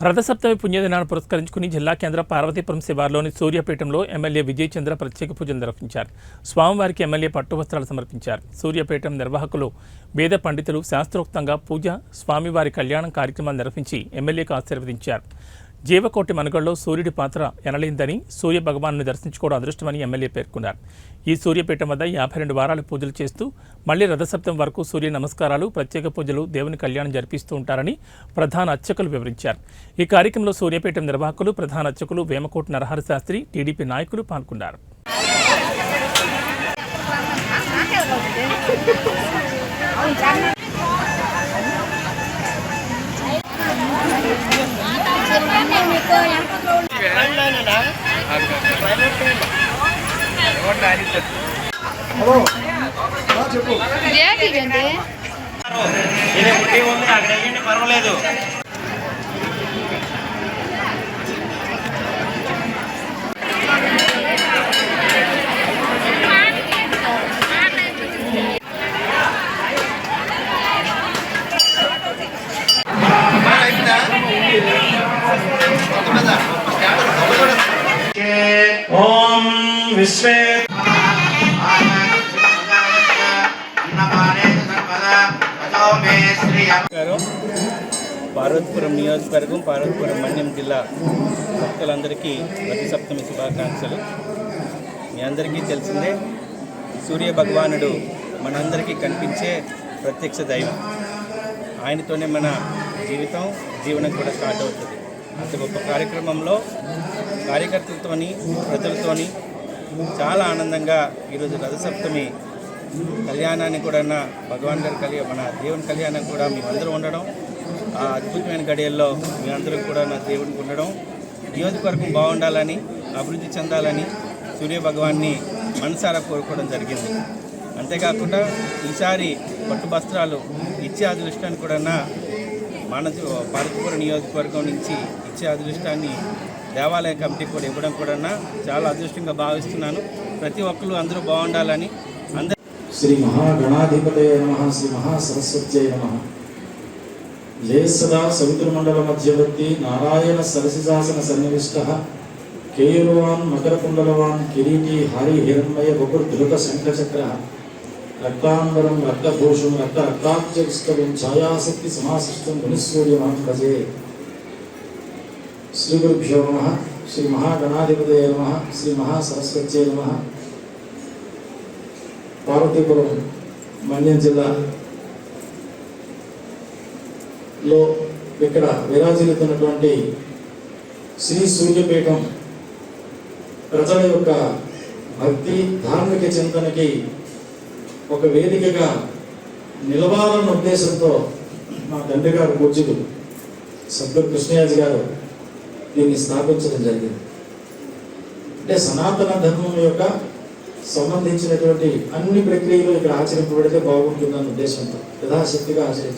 రథసప్తమి పుణ్యదినాన్ని పురస్కరించుకుని జిల్లా కేంద్ర పార్వతీపురం శివార్లోని సూర్యాపేటంలో ఎమ్మెల్యే విజయ్ చంద్ర ప్రత్యేక పూజలు నిర్వహించారు. స్వామివారికి ఎమ్మెల్యే పట్టు వస్త్రాలు సమర్పించారు. సూర్యాపేటం నిర్వాహకులు వేద పండితులు శాస్త్రోక్తంగా పూజ, స్వామివారి కళ్యాణం కార్యక్రమాలు నిర్వహించి ఎమ్మెల్యేకు ఆశీర్వదించారు. జీవకోటి మనుగడలో సూర్యుడి పాత్ర ఎనలేందని, సూర్య భగవాను దర్శించుకోవడం అదృష్టమని ఎమ్మెల్యే పేర్కొన్నారు. ఈ సూర్యపీఠం వద్ద 52 వారాలు పూజలు చేస్తూ మళ్లీ రథసప్తమి వరకు సూర్య నమస్కారాలు, ప్రత్యేక పూజలు, దేవుని కళ్యాణం జరిపిస్తూ ఉంటారని ప్రధాన అర్చకులు వివరించారు. ఈ కార్యక్రమంలో సూర్యాపేటం నిర్వాహకులు, ప్రధాన అర్చకులు వేమకోటి నరహరి శాస్త్రి, టీడీపీ నాయకులు పాల్గొన్నారు. పర్వాలేదు. ఓం విశ్వే పార్వతీపురం నియోజకవర్గం, పార్వతీపురం మన్యం జిల్లా భక్తులందరికీ రథసప్తమి శుభాకాంక్షలు. మీ అందరికీ తెలిసిందే, సూర్య భగవానుడు మనందరికీ కనిపించే ప్రత్యక్ష దైవం. ఆయనతోనే మన జీవనం కూడా స్టార్ట్ అవుతుంది. అంత గొప్ప కార్యక్రమంలో కార్యకర్తలతోని, ప్రజలతోని చాలా ఆనందంగా ఈరోజు రథసప్తమి కళ్యాణాన్ని కూడా భగవాన్ గారి మన దేవుని కళ్యాణం కూడా మేమందరం ఉండడం, ఆ అద్భుతమైన గడియల్లో మేమందరం కూడా నా దేవుడికి ఉండడం, నియోజకవర్గం బాగుండాలని, అభివృద్ధి చెందాలని సూర్య భగవాన్ని మనసారా కోరుకోవడం జరిగింది. అంతేకాకుండా ఈసారి పట్టు వస్త్రాలు ఇచ్చే అదృష్టాన్ని కూడా మన పార్వతీపురం నియోజకవర్గం నుంచి ఇచ్చే అదృష్టాన్ని దేవాలయ కమిటీ కూడా ఇవ్వడం కూడా చాలా అదృష్టంగా భావిస్తున్నాను. ప్రతి ఒక్కరు అందరూ బాగుండాలని. శ్రీ మహాగణాధిపతయ నమః, శ్రీ మహాసరస్వత్యై నమః. జయ సదా సవితృమండల మధ్యవర్తి నారాయణ సరసిజాసన సన్నివిష్టః కేయూరవాన్ మకరకుండలవాన్ కిరీటి హరి హిరణ్మయ బహుర్ధృత శంఖచక్రః రక్తాంబరం రక్తభూషం రక్తాబ్జవిస్తవం ఛాయాశక్తి సమాశిష్టం మునిసూర్యమహం భజే. శ్రీ గురుభ్యో నమః. శ్రీ మహాగణాధిపతయ నమః, శ్రీ మహాసరస్వత్యై నమః. పార్వతీపురం మన్యం జిల్లాలో ఇక్కడ విరాజిల్లుతున్నటువంటి శ్రీ సూర్యపీఠం ప్రజల యొక్క భక్తి, ధార్మిక చింతనకి ఒక వేదికగా నిలవాలన్న ఉద్దేశంతో మా తండ్రి గారు పూజ్యులు సద్గురు కృష్ణయాజీ గారు దీన్ని స్థాపించడం జరిగింది. అంటే సనాతన ధర్మం యొక్క సంబంధించినటువంటి అన్ని ప్రక్రియలు ఇక్కడ ఆచరింపబడితే బాగుంటుందన్న ఉద్దేశంతో యథాశక్తిగా ఆచరించారు.